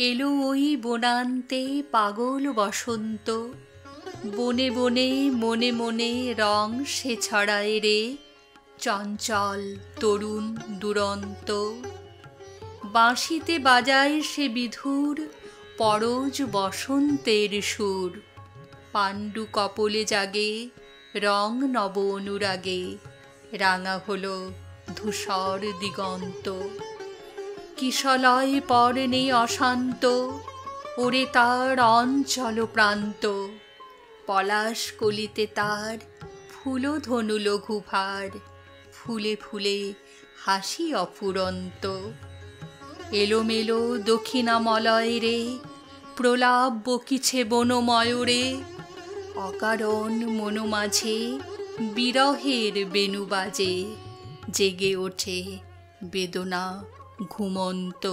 এলো ওই বনান্তে পাগল বসন্ত, বনে বনে মনে মনে রং সে ছড়ায় রে, চঞ্চল তরুণ দুরন্ত। বাঁশিতে বাজায় সে বিধুর পরজ বসন্তের সুর, পাণ্ডু কপলে জাগে রং নব অনুরাগে, রাঙা হলো ধূসর দিগন্ত। কিশলয় পর্ণে অশান্ত, ওরে তার অঞ্চল প্রান্ত, পলাশ কলিতে তার ফুলধনু লঘুভার, ফুলে ফুলে হাসি অফুরন্ত। এলোমেলো দক্ষিণামলয় রে, প্রলাপ বকিছে বনময়ূরে, অকারণ মনো মাঝে বিরহের বেণু বাজে, জেগে ওঠে বেদনা ঘুমন্ত।